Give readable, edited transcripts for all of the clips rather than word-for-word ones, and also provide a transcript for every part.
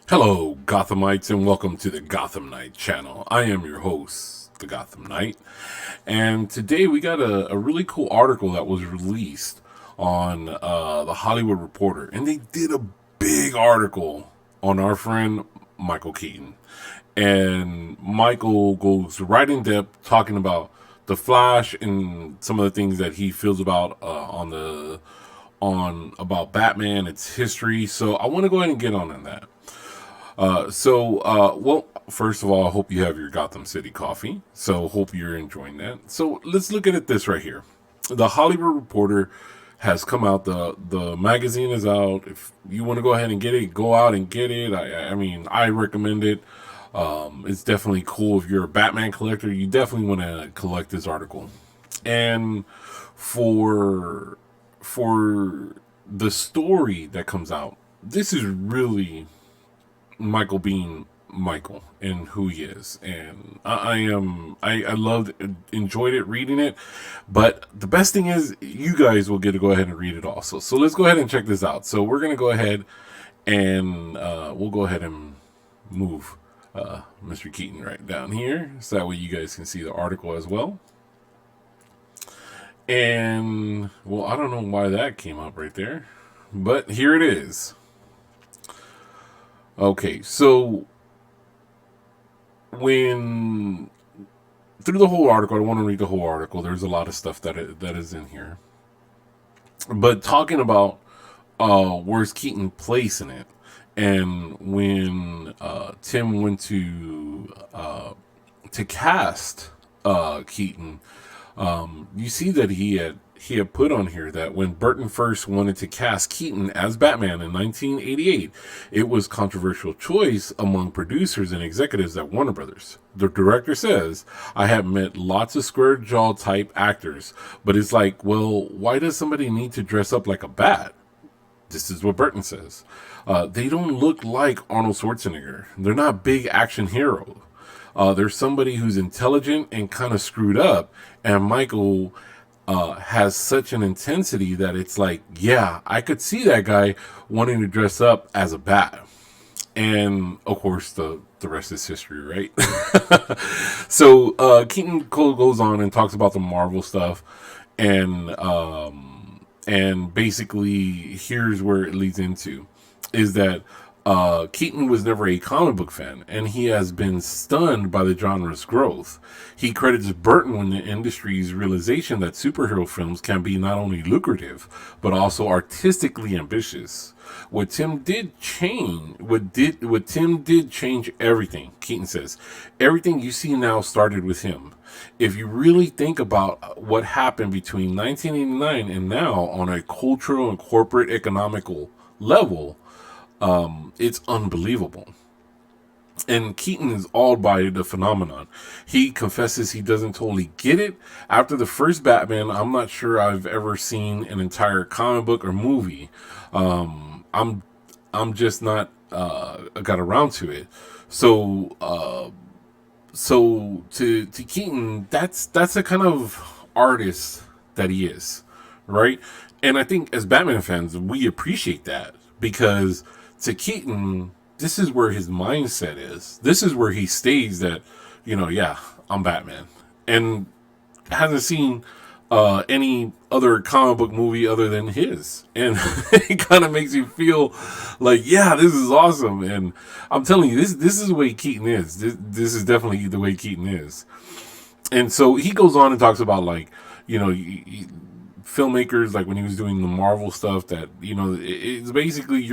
Hello, Gothamites, and welcome to the Gotham Knight channel. I am your host, the Gotham Knight, and today we got a really cool article that was released on the Hollywood Reporter, and they did a big article on our friend Michael Keaton. And Michael goes right in depth talking about the Flash and some of the things that he feels about on about Batman, its history. So I want to go ahead and get on that. Well, first of all, I hope you have your Gotham City coffee. So, hope you're enjoying that. So, let's look at this right here. The Hollywood Reporter has come out. The magazine is out. If you want to go ahead and get it, go out and get it. I mean, I recommend it. It's definitely cool. If you're a Batman collector, you definitely want to collect this article. And for the story that comes out, this is really Michael being Michael and who he is, and I loved, enjoyed it, reading it. But the best thing is, you guys will get to go ahead and read it also. So let's go ahead and check this out. So we're gonna go ahead and we'll go ahead and move Mr. Keaton right down here, so that way you guys can see the article as well. And well, I don't know why that came up right there, but here it is. Okay, so when through the whole article, I don't want to read the whole article. There's a lot of stuff that is in here, but talking about where's Keaton place in it, and when Tim went to cast Keaton, you see that he had put on here that when Burton first wanted to cast Keaton as Batman in 1988, it was a controversial choice among producers and executives at Warner Brothers. The director says, "I have met lots of square jaw type actors, but it's like, well, why does somebody need to dress up like a bat?" This is what Burton says. They don't look like Arnold Schwarzenegger. They're not big action heroes. There's somebody who's intelligent and kind of screwed up, and Michael has such an intensity that it's like, yeah, I could see that guy wanting to dress up as a bat. And of course, the rest is history, right? So Keaton goes on and talks about the Marvel stuff, and basically here's where it leads into is that Keaton was never a comic book fan, and he has been stunned by the genre's growth. He credits Burton with the industry's realization that superhero films can be not only lucrative, but also artistically ambitious. What Tim did change everything, Keaton says. Everything you see now started with him. If you really think about what happened between 1989 and now on a cultural and corporate economical level, it's unbelievable. And Keaton is awed by the phenomenon. He confesses he doesn't totally get it. After the first Batman, I'm not sure I've ever seen an entire comic book or movie. I'm just not got around to it. So to Keaton, that's the kind of artist that he is, right? And I think as Batman fans, we appreciate that, because to Keaton, this is where his mindset is. This is where he stays that, yeah, I'm Batman. And hasn't seen any other comic book movie other than his. And it kind of makes you feel like, yeah, this is awesome. And I'm telling you, this is the way Keaton is. This is definitely the way Keaton is. And so he goes on and talks about, like, filmmakers, like when he was doing the Marvel stuff, that it's basically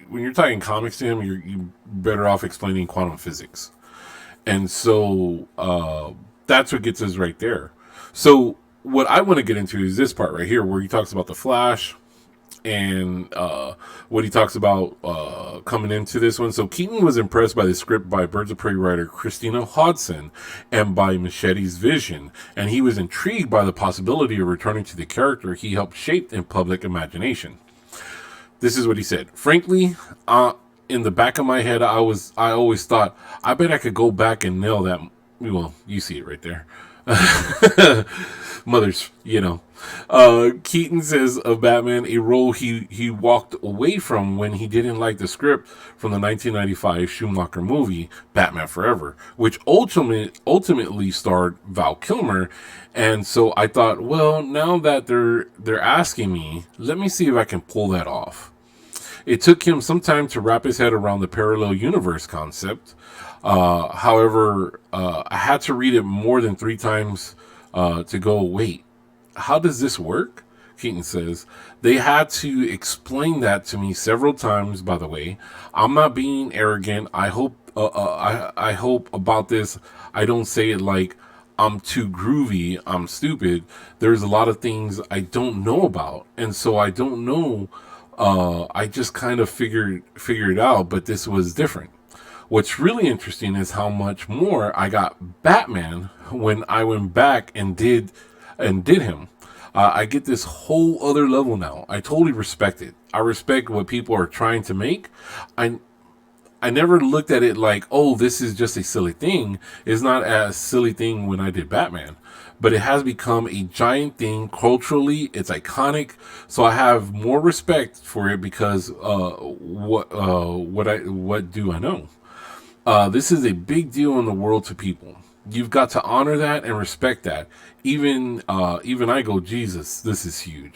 when you're talking comics to him, you're better off explaining quantum physics. And so that's what gets us right there. So what I want to get into is this part right here, where he talks about the Flash and what he talks about coming into this one. So Keaton was impressed by the script by Birds of Prey writer Christina Hodson and by Machete's vision, and he was intrigued by the possibility of returning to the character he helped shape in public imagination. This is what he said. "Frankly, in the back of my head, I always thought, I bet I could go back and nail that." Well, you see it right there. Mothers, you know. Keaton says of Batman, a role he walked away from when he didn't like the script from the 1995 Schumacher movie Batman Forever, which ultimately starred Val Kilmer. And so I thought, well, now that they're asking me, let me see if I can pull that off. It took him some time to wrap his head around the parallel universe concept. However, I had to read it more than 3 times to go, wait, how does this work? Keaton says, they had to explain that to me several times, by the way. I'm not being arrogant. I hope about this. I don't say it like I'm too groovy, I'm stupid. There's a lot of things I don't know about. And so I don't know. I just kind of figured out, but this was different. What's really interesting is how much more I got Batman when I went back and did him. I get this whole other level now. I totally respect it. I respect what people are trying to make. I I never looked at it like, oh, this is just a silly thing. It's not a silly thing when I did Batman, but it has become a giant thing culturally. It's iconic, so I have more respect for it because what do I know? This is a big deal in the world to people. You've got to honor that and respect that. Even I go, Jesus, this is huge.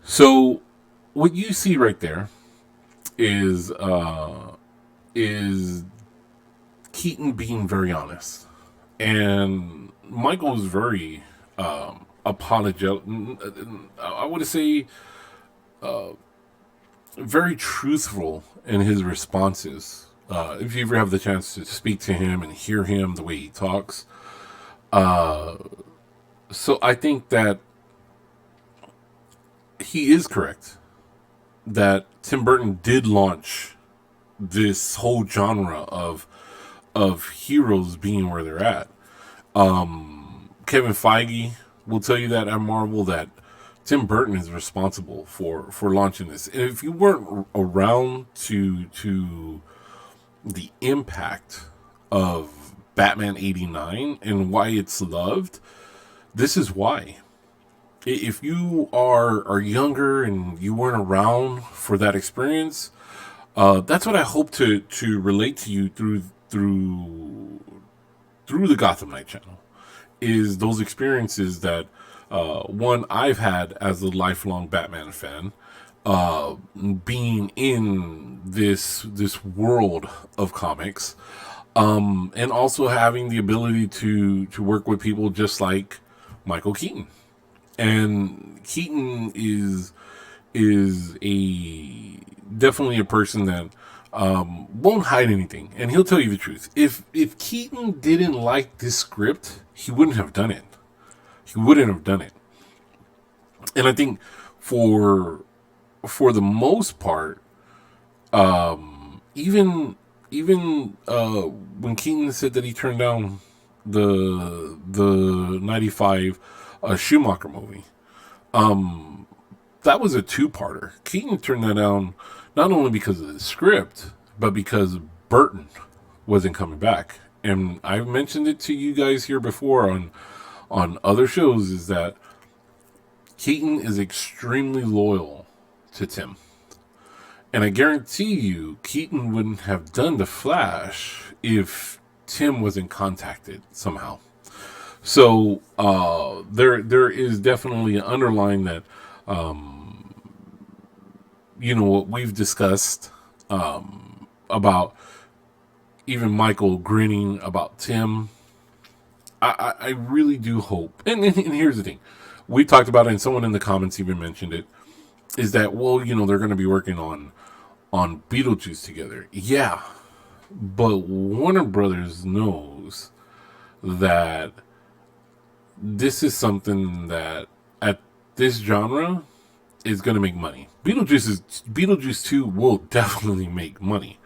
So what you see right there is Keaton being very honest, and Michael is very apologetic. I would say very truthful in his responses. If you ever have the chance to speak to him and hear him the way he talks, so I think that he is correct that Tim Burton did launch this whole genre of heroes being where they're at. Kevin Feige will tell you that at Marvel that Tim Burton is responsible for launching this. And if you weren't around to the impact of Batman 89 and why it's loved, this is why. If you are younger and you weren't around for that experience, that's what I hope to relate to you through the Gotham Knight channel, is those experiences that one I've had as a lifelong Batman fan, being in this world of comics, and also having the ability to work with people just like Michael Keaton. And Keaton is a definitely a person that won't hide anything, and he'll tell you the truth. If Keaton didn't like this script, he wouldn't have done it. He wouldn't have done it. And I think for the most part, even when Keaton said that he turned down the '95 Schumacher movie, that was a two-parter. Keaton turned that down not only because of the script, but because Burton wasn't coming back. And I've mentioned it to you guys here before on other shows, is that Keaton is extremely loyal to Tim. And I guarantee you, Keaton wouldn't have done The Flash if Tim wasn't contacted somehow. So there is definitely an underline that, what we've discussed about even Michael grinning about Tim. I really do hope, and here's the thing, we talked about it, and someone in the comments even mentioned it, is that, well, they're going to be working on Beetlejuice together. Yeah, but Warner Brothers knows that this is something that at this genre is going to make money. Beetlejuice 2 will definitely make money.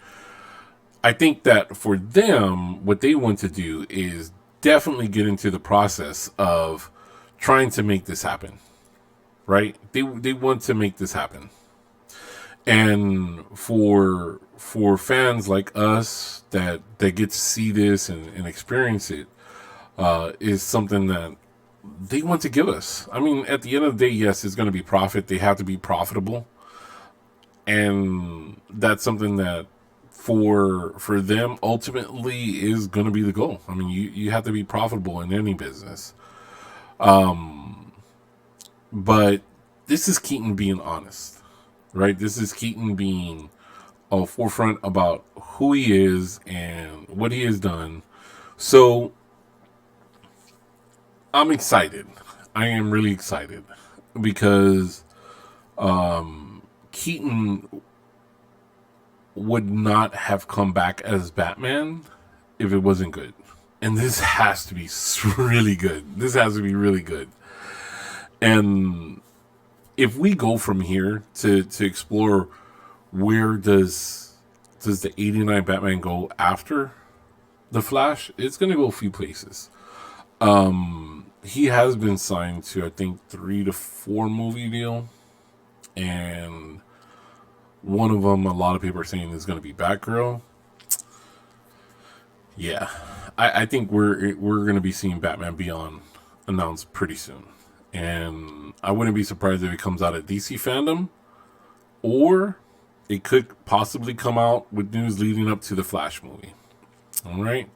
I think that for them, what they want to do is definitely get into the process of trying to make this happen. Right? They want to make this happen. And for fans like us that get to see this and experience it, is something that they want to give us. I mean, at the end of the day, yes, it's going to be profit. They have to be profitable. And that's something that for them ultimately is going to be the goal. I mean, you have to be profitable in any business. But this is Keaton being honest, right? This is Keaton being forefront about who he is and what he has done. So I'm excited. I am really excited because Keaton would not have come back as Batman if it wasn't good. And this has to be really good. This has to be really good. And if we go from here to explore where does the 89 Batman go after the Flash, it's going to go a few places. He has been signed to, I think, 3 to 4 movie deal. And one of them, a lot of people are saying is going to be Batgirl. Yeah, I think we're going to be seeing Batman Beyond announced pretty soon. And I wouldn't be surprised if it comes out at DC Fandom, or it could possibly come out with news leading up to the Flash movie. All right.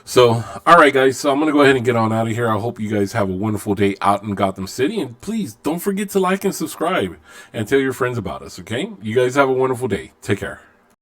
So, all right, guys. So I'm going to go ahead and get on out of here. I hope you guys have a wonderful day out in Gotham City. And please don't forget to like and subscribe and tell your friends about us, okay? You guys have a wonderful day. Take care.